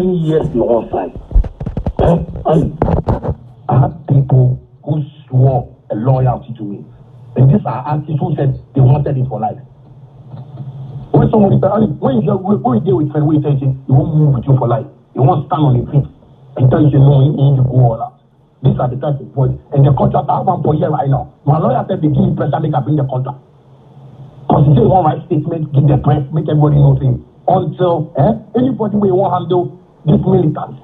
years you won't sign. I have people who swore a loyalty to me. And these are artists who said they wanted it for life. When somebody when you deal with friends, you won't move with you for life. You won't stand on your feet and tell you no, you need to go all out. These are the types of boys. And the contract I have one per year right now. My lawyer said they give me pressure, make I bring the contract. Because he said one right statement, give the press, make everybody know things. Until anybody will want to handle this militants.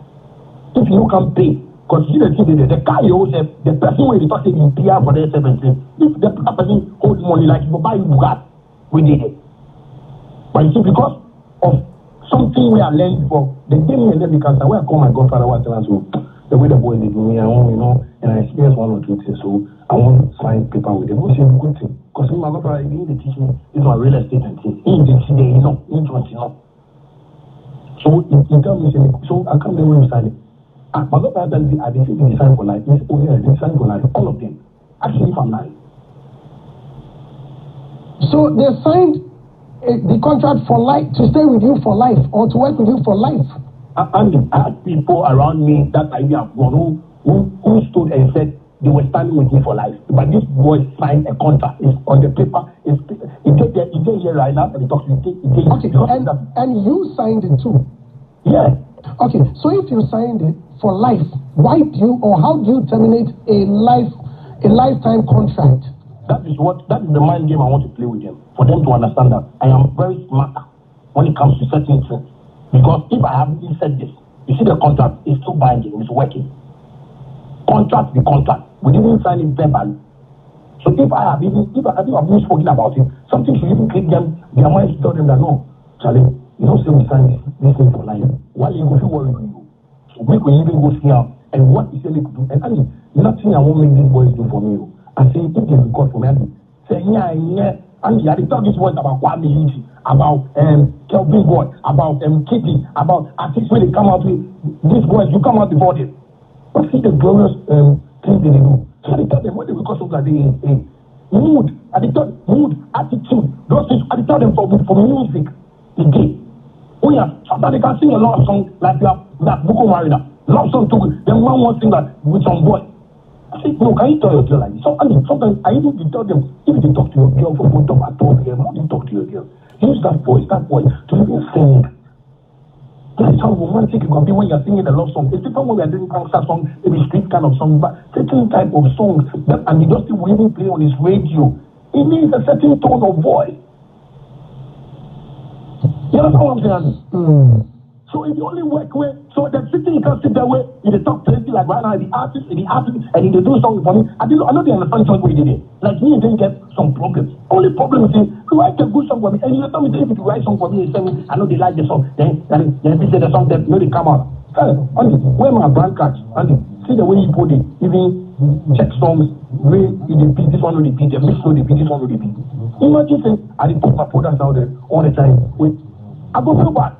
If you can pay, because you see the guy you said the person will be talking in PR for their 17. If the person holds money like you buy Bugatti, we did it. But you see, because of something we are learning for, the game and then because I call my godfather was telling us the way the boys did me, and I experienced one or two things, so I want to sign paper with them. Which is a good thing. Because my godfather, he didn't teach me, this is my real estate and things. He didn't see the, So in terms of, so I can't remember when we signed it. My godfather, I didn't think they signed for life. He said, oh yeah, they signed for life. All of them. Actually, if I'm lying. So they signed the contract for life, to stay with you for life, or to work with you for life. And I had people around me that idea who stood and said they were standing with me for life. But this boy signed a contract. It's on the paper. It's here right now, and he talks to you. Okay, and you signed it too. Yeah. Okay, so if you signed it for life, why do you, or how do you terminate a lifetime contract? That is the mind game I want to play with them. For them to understand that I am very smart when it comes to certain things. Because if I haven't said this, you see the contract is still binding, it's working. Contract the contract. We didn't sign it verbally. So if I have been spoken about it, something should even click them, their minds to tell them that no, Charlie, you don't say we sign this thing for life. Why you go to worry with you? So we can even go see out and what is really could do. And I mean, nothing I won't make these boys do for me. I say if they record for me, say yeah, and I talk this words about Kwame Yuji, about Kelvin Boy, about Kitty, about artists when they come out with these boys, you come out before them. But see the glorious things they do. So I tell them when they record something like this, mood, mood, attitude, those things, I tell them for music, the game. Oh yeah, sometimes they can sing a lot of songs like Buko Marina, love song too. Then one more thing that with some boy. I say, no, can you tell your girl like this? So, I mean, sometimes I even tell them, if you talk to your girl for both of at 12 a.m., how do you talk to your girl? Use that voice to even sing. That's how romantic it can be when you're singing a love song. It's different when we are doing concert song, maybe street kind of song, but certain type of songs that and the industry will even play on his radio. It needs a certain tone of voice. You know what I'm saying? So if you only work with, so the sitting you can't sit that way, in the top plenty like right now, the artist, and if they do something for me, I know they understand what we did it. Like me, they get some problems. Only problem is, you write a good song for me, and you tell me if you write song for me, I know they like the song, then if they say the song, then they come out. Where my brand catch, see the way you put it, even check songs, where you repeat this one, repeat, the mix will repeat, this one will repeat. Imagine saying, I did put my products out there all the time. Wait, I go feel bad.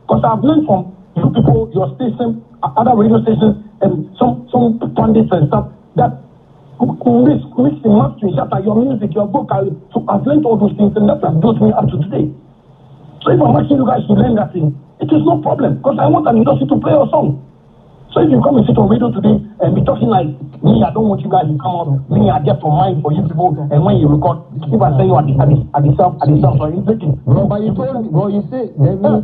Because I've learned from you people, your station, other radio stations, and some pundits and stuff that mixing, mastering, your music, your book. So I've learned all those things, and that has built me up to today. So if I'm asking you guys to learn that thing, it is no problem, because I want an industry to play your song. So if you come and sit on radio today and be talking like me, I don't want you guys to come out. Me, I get from mine for you people. And when you record, if I say you at the self, so you're thinking, bro, but you told me, bro, you say, bro,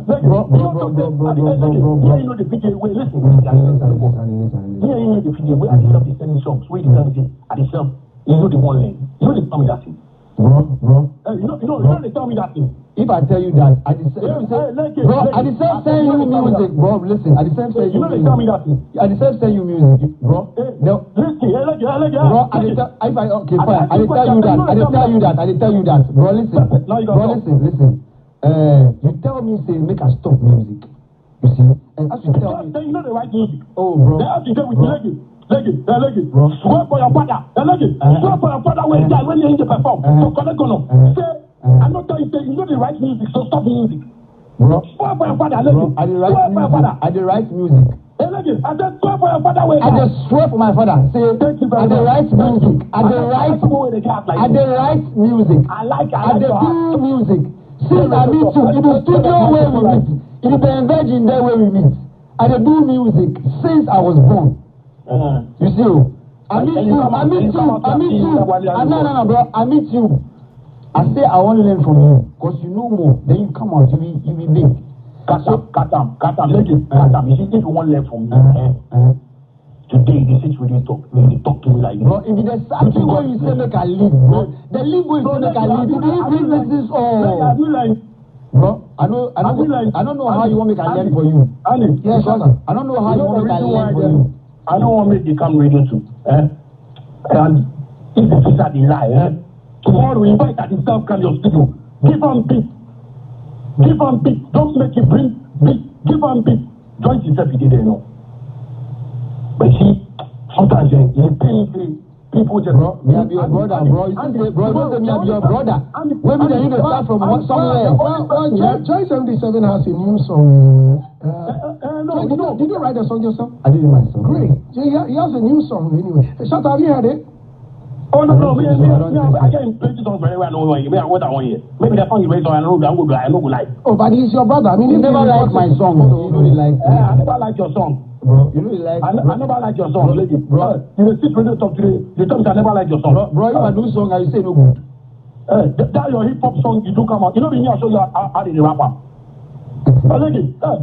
yeah, you know the PJ. Wait, listen. Yeah, you know the PJ. Where at the self, they sending songs. Where they tell me at the self, you know the one lane. You know they tell me that thing. Bro. You know they tell me that thing. If I tell you that, at the same time you music, bro, listen, at the same time you know they tell me that thing. At the same time you music, bro. No, listen, bro, I tell you that, bro, listen. You tell me, say, make us stop music. You see, and as you tell me, then you know the right music. Oh, bro. Then as you tell me, leg it, bro. Swear for your father, leg it. Swear for your father when you need to perform. So connect on. Say. I'm not telling you know the right music, so stop music. Bro, swear for your father, bro, I the right music. Hey, listen, I just swear for your father. I just swear for my father. Say, thank you very much. The right music. At the right music. I like the good music. See, I meet you. In the studio where we meet. In the virgin there where we meet. I dey do music since I was born. You see, I meet you. No, bro. I meet you. I say I want to learn from you because you know more. Then you come out, you be big. Cut them. Let it cut them. You see, if you want to learn from me, today they sit with you talk. They talk to me like this. Bro, if there's something where you say make I leave, bro, the leave where you say make I leave. You don't bring this Bro, I don't know how you want me to learn for you. Yes, sir. I don't know how you want me to learn for you. I don't want me to become radio too. And if the sister they lie, tomorrow invite at himself come your studio. Give him beat. Don't make it bring beat. Give him beat. Join yourself, you didn't know. But see, sometimes you pay people just bro, me be your brother, bro. You see, bro, don't say me be your brother. When we need to start from somewhere. Joy 77 has a new song. Did you write a song yourself? I did it myself. Great. He has a new song anyway. Shut up, have you heard it? Oh no, I can't play this song very well. No, maybe I want here. Maybe the song you raised on I know like. Oh, but he's your brother. I mean, he never liked my song. You know he like. I never liked your song. Bro, you know you like. I never liked your song, lady. Bro, you will sit radio talk today. You tell me I never liked your song. Bro, if I do song, I say no good. That your hip hop song you do come out. You know me I show you how they rap up. Lady, bro,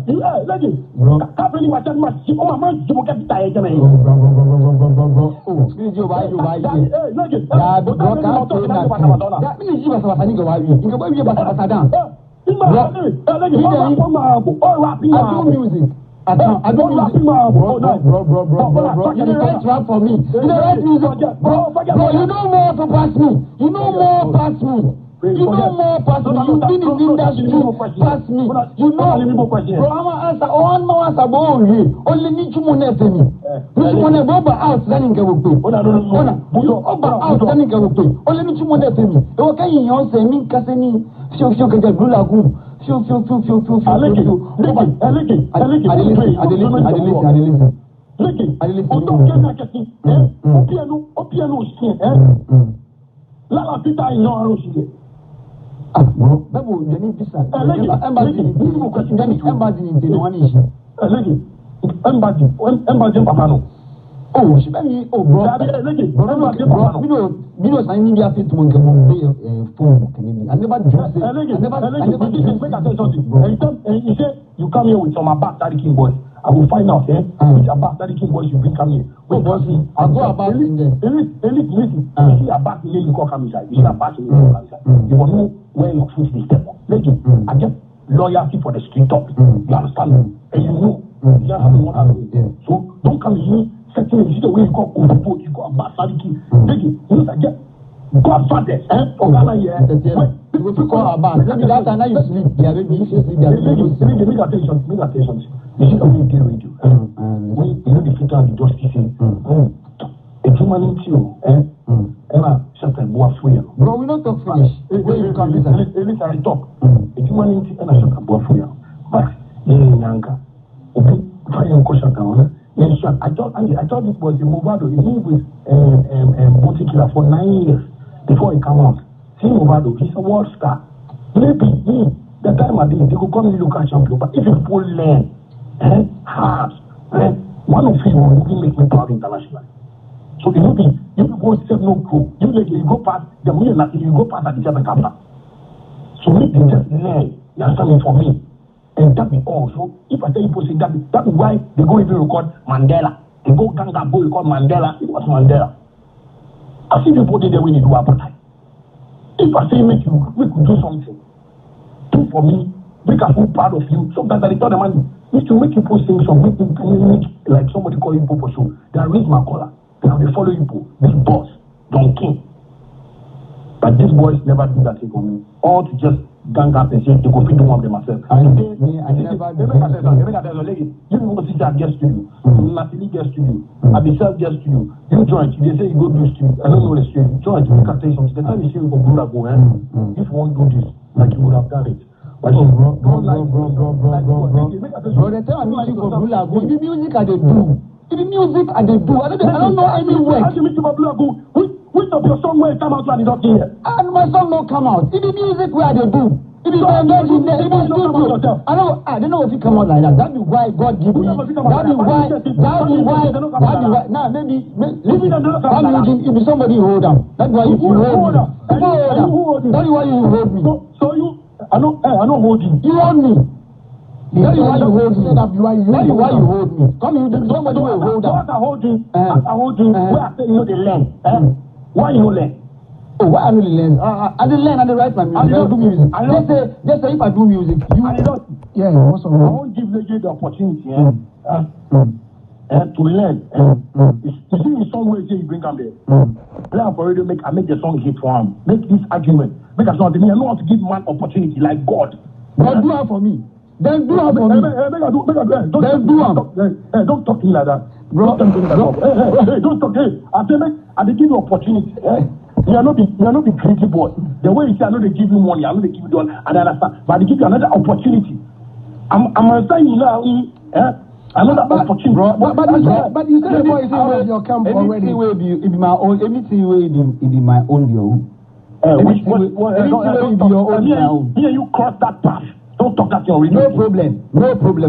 can't really watch that much. Oh my man, you get tired, man. Bro. Oh, excuse you, why? Yeah, bro, can't say that. That means you must have a nigga. Why you? You can be a bastard down. I do music. I do music. Bro. You don't write rap for me. You don't write music. Bro, you know more to pass me. You know more past me. You know more past me. You've been in the industry past me. You know. Bro, I'm answer. One more answer. Only need you money to me. You money over out. Then you go pay. You over out. Then you go pay. Only need you money to me. Okay, you say me kaseni. Show get blue lagoon. Show. Bro, Babu, you need visa. Embassy in Taiwan. Embassy, Papa. Oh, she be bro. Bro, I need to fit to one phone. I never do say. I never you say you come here with some Abba Daddy King boys. I will find out, which Abba Daddy King boys you bring come here. Wait, I go about in there. Listen. You see Abba in the come inside. You see Abba in the come inside. You will know where your foot is step on. Listen, I get loyalty for the street talk. You understand? And you know, you have what I do. So don't come here. Second, you see the way you go over boat, you go about Sadiki. Listen, you know, I get Godfathers, Ogana here. You will call about. Maybe that time you sleep. Make attention. You see the way you do radio. When you know the filter and the dust is in. A humanity, Emma, something more free. Bro, we don't talk finish. Where you come, listen, I talk. A humanity and a something more free. But, Yanka, okay, fire question down. Yes, sir. I thought it was a Movado. He lived with Botikila for 9 years before he came out. See Movado, he's a world star. Maybe the time I did, they could come in the local champion. But if people learn hard, one of you will really make me proud internationally. So you go self no go. You go past the way you go past at the German capital. So make them just learn. You understand for me. And that be all. So if I tell you say that is why they go even record Mandela. They go ganga go record Mandela. It was Mandela. I see people did the way they do apartheid. If I say we could do something, do for me, make a full part of you. Sometimes I tell the man, need to make people sing some make like somebody call you for show. They raise my collar. They follow you, this boss, Don King. But these boys never do that thing for me. All to just gang up and say they go feed one of them myself. I never you go sit at guest studio. Natalie guest studio. Abisel guest studio. You join. They say you go do studio. I don't know the studio. Join. You can tell you something. The time you see you go Blue Lagoon, if you won't do this, like you would have done it. But bro, the time I meet you for Blue Lagoon, the music I do. The music I do. I don't know any way. How do you meet you for Blue Lagoon? Which of your song will come out when it's not here? And my song don't come out. It's the music where they do. It is I don't know if you come out like that. That is why God give me. That is why. Now maybe if somebody hold them. That's why you hold them. That is why you hold me. So you, I don't hold you. You hold me. That is why you hold me. That is why you hold me. Come you somebody will hold them. I hold you. Where I say you know the land. Why you learn? Oh, why I really learn? I didn't learn. I didn't write my music. I do music. Just say if I do music, you. Yeah, what's up? I won't give the opportunity to learn. You see, in some way, you bring them there. Plan for radio, I make the song hit for him. Make this argument. Make a song to me. I know how to give man opportunity like God. God do it for me. Then do it for me. Then do it. Don't talk to me like that. Bro. Hey, don't talk. Hey, I they give you opportunity. You are not the greedy boy. The way you say, I know they give you money, I know they give you and I understand. But they give you another opportunity. I'm saying you know, another opportunity. But you said the boy is out of your camp already. Anything will be my own. Anything will be my own. Anything will be your own. Here you cross that path. Don't talk that already. No problem. Don't come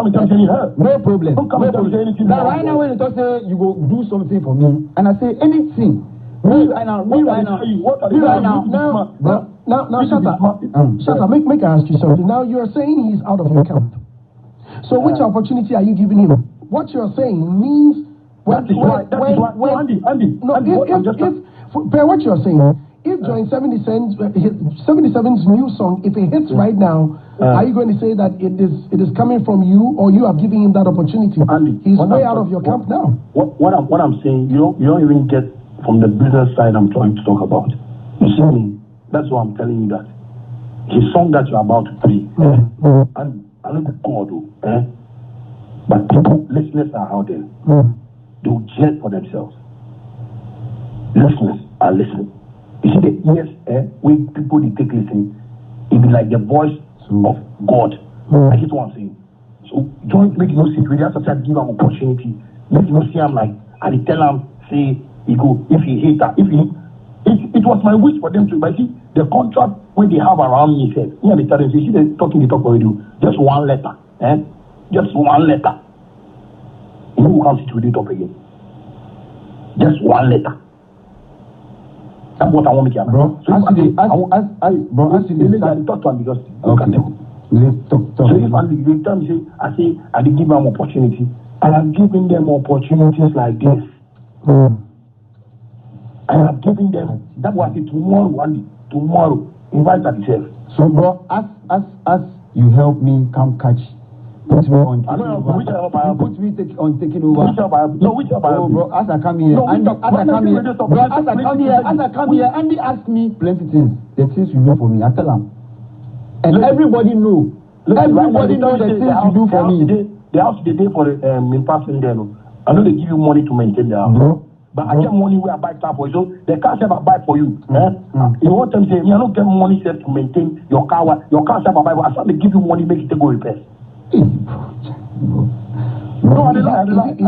and tell me no problem. Don't come and tell me anything. Now right now when you talk say you go do something for me, and I say anything. Right now. Shatta, make I ask you something. Now you're saying he's out of your camp. So which opportunity are you giving him? What you're saying means Andy. what you're saying, if during 77's new song, if it hits right now, are you going to say that it is coming from you, or you are giving him that opportunity? Andy, he's way out of your camp now. What I'm saying, you don't even get from the business side I'm trying to talk about. You see me? That's why I'm telling you that. His song that you're about to play, and I don't God, but people, listeners are out there. They'll judge for themselves. Listeners are listening. You see the ears, when people they take listen, it be like the voice of God. I get what I'm saying. So don't make no secret. That's why I give him opportunity. Make no see him like, and they tell him, say, he go, if he hate that, it was my wish for them to, but see, the contract when they have around me said, they tell them, see, they're talking the talk already, just one letter, just one letter. You know who comes to the top again? Just one letter. That's what I want to hear. Bro, so talk to him because look at them. So if they tell me, I did give them opportunity, and I'm giving them opportunities like this. I am giving them. That's why I say tomorrow, invite yourself. So, bro, as you help me come catch, put me on. Put me on taking over. Oh, bro, as I come here, Andy asked me plenty things. The things you do for me, I tell him, and everybody know. Everybody know the things you do for me. The house they day for in passing there. I know they give you money to maintain the house. Bro. But I get money where I buy car for you. So the car never buy for you. You want them to say, I don't get money to maintain your car. Your car never buy. I start to give you money, make it to go repair. No, is he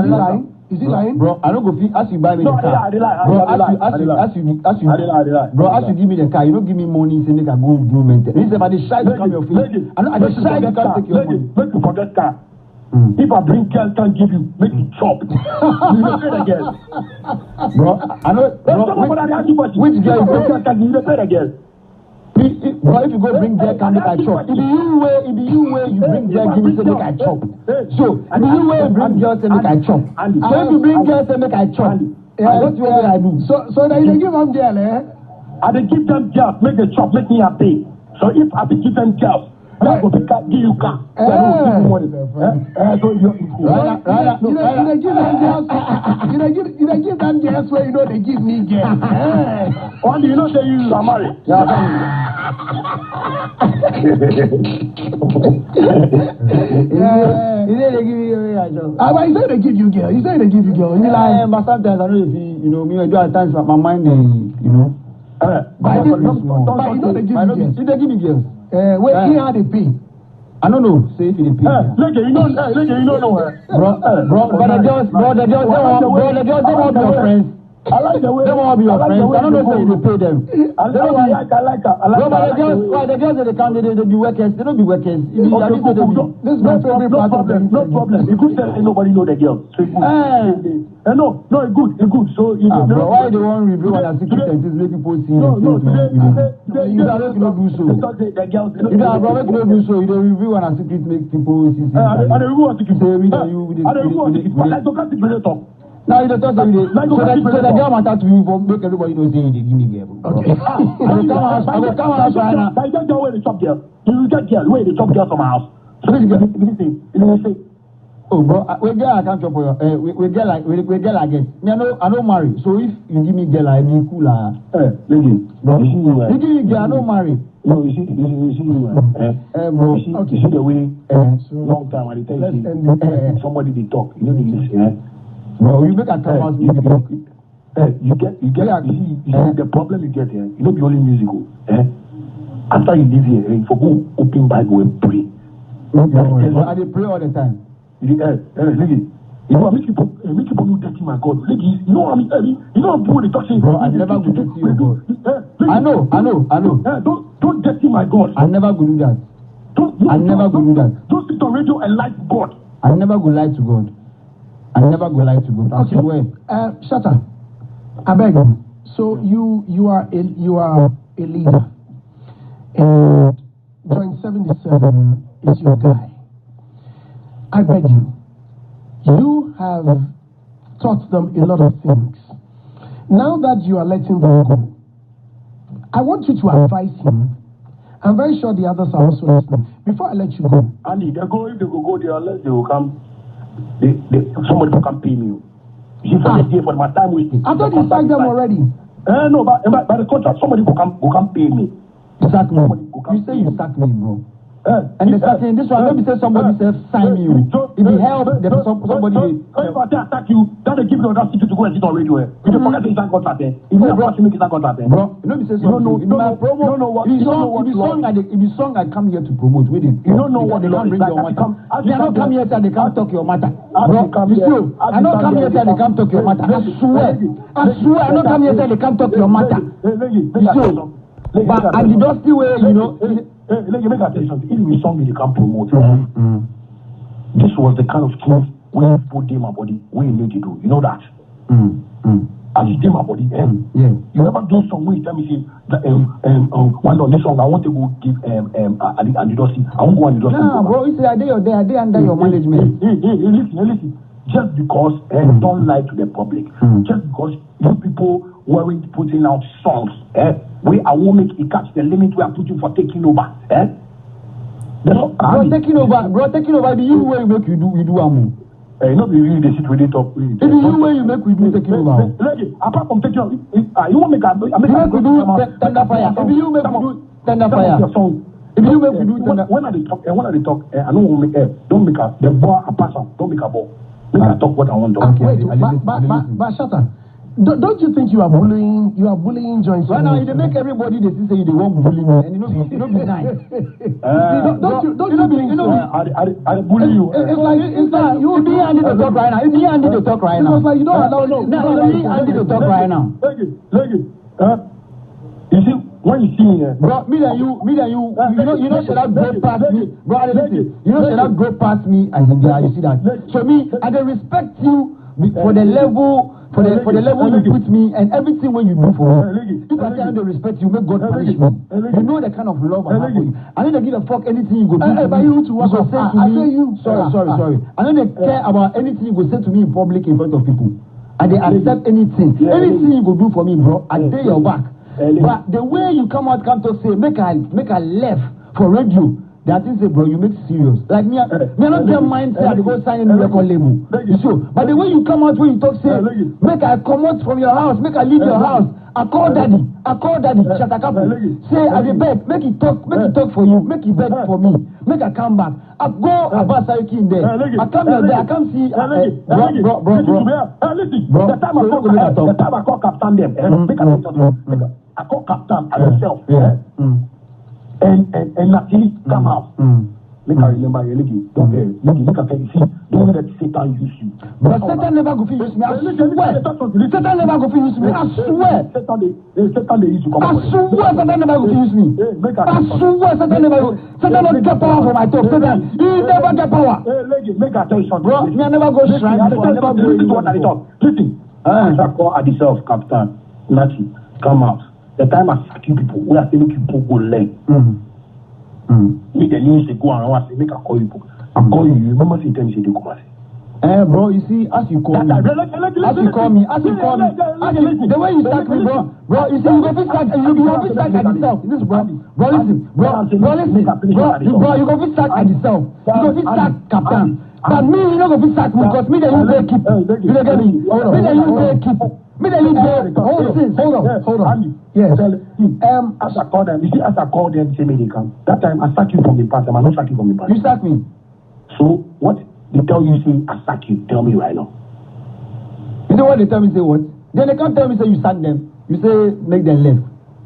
lying? Is he lying? Bro, I don't go feel as you buy me the car. Bro, as you give me the car, you don't give me money, say make I go do maintenance. This is about the shy to come your face. I know the shy to come take your money. Make you forget car. If I bring girl, can't give you, make you chop. You will pay the girl. Bro, I know. Which girl you bring? You will pay the girl. Bro, if you go bring girl, can make I chop. If you way you bring girl, give me say make I chop. So, if you way you bring girl, say make I chop. So if you bring girl, say make I chop. That's what I do. So then you give them girl, I dey give them girls, make the chop, make me happy. So if I be give them girls, I go pick up, give you car. So you give them girls where you know they give me girls. Only you know say you are married. He said they give you girl. But he said they give you girl. He said they give you girl. You like, but sometimes I know if you know me, I do at times my mind, you know. But you know they give you girls. They give me girls. Where how they pay? I don't know. Say if they pay. Look, you don't know her. Bro, the girls, they want your friends. I like the way. They won't be your friends. I don't know if you pay them. I like. The girls that they come, they be workers. They don't be workers. This is my favorite part of the No problem. You could tell nobody know the girl. So no, it's good. So why they won't review on a secret and make people see the face? You don't do so. The girls. You don't do so. You don't review on a secret make people see. I don't review on a secret. Now you don't talk to me. So the girl matter to you for make everybody know say they give me girl. Okay. I will come out right now. I don't know where the shop girl. You get girl. Where the shop girl from my house. So let me say. Oh, bro, we girl I can't chop for you. We girl like it. Me I don't marry. So if you give me girl, I be cool. Lady, bro, you give me girl, I don't marry. No, you see, bro. You see the way. Long time I tell you. Somebody they talk. You know they listen. Bro, you make a come out music. You get you see the problem you get here. You don't be only musical. After you leave here, you for go open Bible and pray. I they pray all the time. You know, make people do dirty my God. You know what I mean? You know people they talk saying. Bro, I never go dirty your God. I know. Don't dirty my God. I never go do that. I never go do that. Don't sit on radio and lie to God. I never go lie to God. I never go lie to God. Okay. Shatta, I beg you. So you are a leader, and Joint 77 is your guy. I beg you. You have taught them a lot of things. Now that you are letting them go, I want you to advise him. I'm very sure the others are also listening. Before I let you go, Andy, if they go there, unless they will come. Somebody will come pay me. You see, for my time wasting. I thought you sacked them already. No, but by the contract, somebody will come pay me. Sack me. You say you sack me, bro. And the sacking, this one, let me say somebody says sign you. If you help somebody. If I attack you, then they give you the audacity to go and sit on radio. If you forget the contract, if you have to make a contract, bro, let me say something. In my promo, if the song I come here to promote, with it, you don't know what they can't bring your matter. They don't come here till they can't talk your matter. Bro, you see, I don't come here till they can't talk your matter. I swear, I don't come here till they can't talk your matter. You see, but at the dusty way, you know. Let me tell you something. If we song they can't promote, this was the kind of thing we put in my body. We need to do. You know that. As you did my body, you never do some way. Tell me, say that one on this song. I want to go give and you don't see. I won't go and you don't see. Nah, bro, you say I did under your management. Listen. Just because don't lie to the public. Just because you people weren't putting out songs, we I won't make it catch the limit we are putting for taking over. Bro, taking over the you way make you do you know, we the sit with it up. If you way you make we do taking over. Apart from taking over, you won't make a tender fire. If you make we do tender fire. If you make we do tender. When are they talk, I don't make don't make a the ball a passer. Don't make a ball. Make I talk what I want to. Wait, but Shatta. Don't you think you are bullying Joint 77? Right now, you make everybody they say they won't bully me, and you know be nice. Don't you know? I bully you. It's like you be Andy to talk right now. Me Andy to talk right now. It's like you don't allow no. Me Andy to talk right now. You see when you see me, bro, me and you, you know, should I go past me, bro? Listen, you know, should I go past me? And you see that. So me, I can respect you for the level. For the level you put me and everything when you do for me. If I can't respect you, make God punish me. You know the kind of love I have for you. I don't give a fuck anything you go do. But you to what say to me. Sorry. I don't care about anything you go say to me in public in front of people. And they accept anything. Anything you go do for me, bro, I dare your back. But the way you come out, come to say, make a left for radio. That is it, bro. You make serious. Like me, I don't get mindset to go sign in the record label. You see, but the way you come out when you talk, say, make I come out from your house, make I leave your house. I call daddy, Shatakapu. Say, I beg, make it talk for you, make it beg for me, make I come back. I go about Sayuki in there. I come there, I come see. Bro. Listen, the time I call Captain them, I call Captain and myself. And Nathalie come out. Make I remember you, don't look at you. See, don't let Satan use you. But Satan never go use me. I swear. Satan never go use me. I swear. Satan they use you. I swear Satan never go use me. I swear Satan never go. Satan don't get power for my top. Satan, he never get power. Make I tell you something. Bro, me I never go shrine. Listen to what I talk. Listen. I call Adisa of Captain Nachi. Come out. The time I sack you people, we are telling people go learn. Make the news they go around and say, make I call you people. I call you, remember say tell me say they come and bro, you see, as you call me, the way you sack me, bro, you see, you go fit sack, you go fit sack at yourself. This bro, listen, you go fit sack at yourself. You go fit sack captain. But me, you don't go fit sack me because me the you keep. You don't get me? Me the you keep. Me the you hold on. Yes. As I call them, you see, as I call them, say me they come. That time I sack you from the past. I not sack you from the past. You sack me. So what they tell you say I sack you? Tell me right now. You know what they tell me say what? Then they can't tell me say you sack them. You say make them left.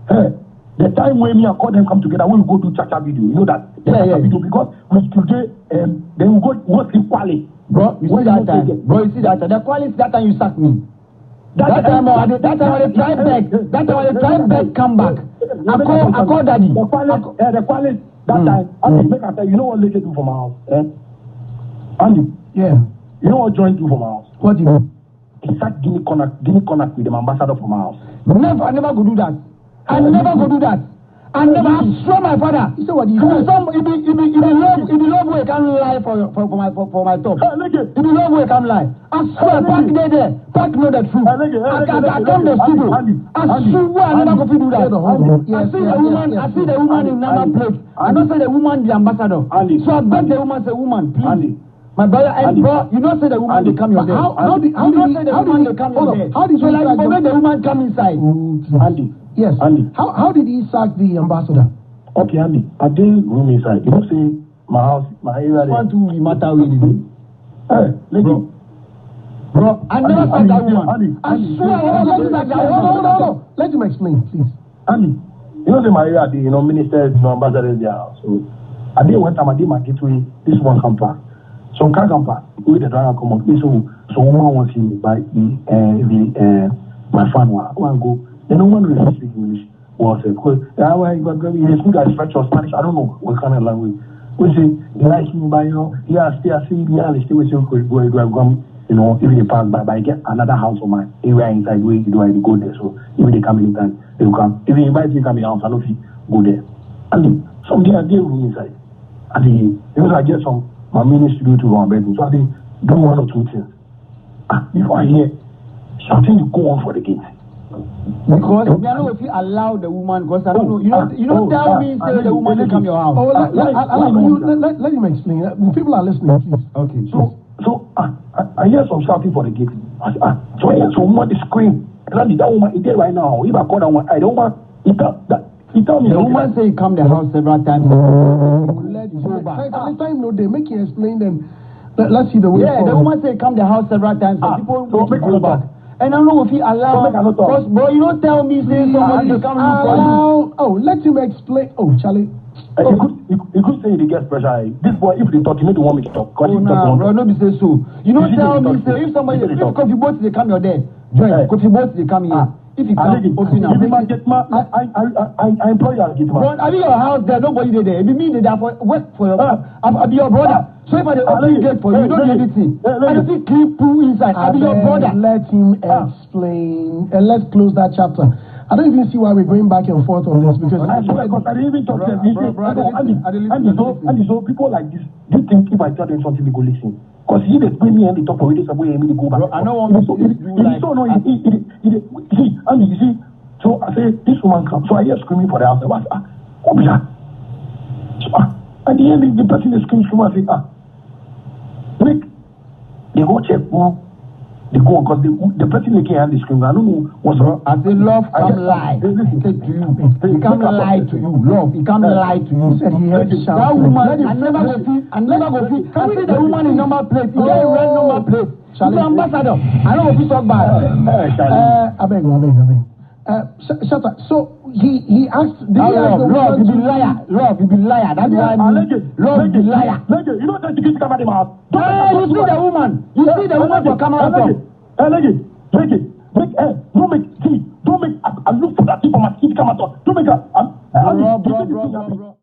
Hey, the time when me and call them come together, when we go do cha-cha video, you know that video because we today then we go sleep quality. Bro, you see that time. Bro, you see that time. The quality that time you sack me. That time when they try back, come back. I call daddy. The quality that time. Make I tell you know what Leke do for my house? Andy. Yeah. You know what Joint do for my house? What do you do? He start Guinea connect with the ambassador for my house. I never go do that. I swear my father. You say what you do? If the love way can lie for my top. If the love way can lie. I swear, Park know the truth. I come the studio. I swear I never go do that. I see the woman in number plate. I don't say the woman the ambassador. So I beg the woman say woman, please. My brother, bro, you don't say the woman they come your day. How did the woman they come your day? How did you like for the woman come inside? Andy. Yes. Andy. How did he sack the ambassador? Okay, Andy. I did room inside. You know, say my house, my area. Want to matter with it? Hey, bro, I never saw that woman. I swear I never saw that woman. No. Let him explain, please. Andy, you know, say my area, ministers, ambassadors, their house. So I did one time. I did my gateway. This one come back. So can come back. We the driver come up. So woman wants him by my fan one go. They don't want to speak English. Was it? Because you speak as French or Spanish. I don't know what kind of language. We say they like me by stay with you. If they pass by, get another house of mine. Area inside where you do I go there. So if they come anytime, they will come. If they invite you come in house, I don't go there. And someday I get room inside. And I get some my ministry to go on bedroom. So I do one or two things. Before I hear shouting, you go on for the gate. Because I don't know if you allow the woman, because I don't know. You don't tell me say the woman to come your house. Let him explain. People are listening, please. Okay. So I hear some shouting for the gate. So I hear someone scream. That woman is there right now. If I call that one, I don't want. He told me the woman say he come the house several times. Let him know. They make you explain them. Let's see the way. Yeah, the woman say he come the house several times. People make go back. And I don't know if he allow. Because bro, you don't tell me say somebody to come allow. Oh, let him explain. Oh, Charlie. He could say he gets pressure. This boy, if they talk, you know they want me to talk. Oh, nah, bro, no be say so. You don't tell me say if somebody if coffee boats they come your there. Join coffee boats they come here. If you can't open up. I employ you. Bro, I be your house there, nobody there. It be me there for work for your I be your brother. So if I open gate for you, you don't do anything. I just keep poo inside. I be your brother. Let him explain. And let's close that chapter. I don't even see why we're going back and forth on this because I didn't even talk to them. And so people like this, do you think if I tell them something they go listen? Because he they bring me and they talk for it, they way me to go back. I know one so you see, so I say this woman comes. So I hear screaming for the house. What was that? So at the end the person is screaming from I say, make they go check who they go because the person they can't scream. I don't know what's wrong. I say love come lie. He said to you. He can't lie to you. Love, he can't lie to you. He said he heard the shout. That woman, I never go see. I see the woman in number plate. He get red number plate. She's an ambassador. I don't know if you talk bad. I beg. Shatta, so he asked, did he ask the Lord, you be liar. Lord, you be liar. That's why Lord, you be liar. You don't take security camera in my house. You see the woman. You see the woman for camera. Don't make, I look for that thing for my security camera. Don't make a, bro.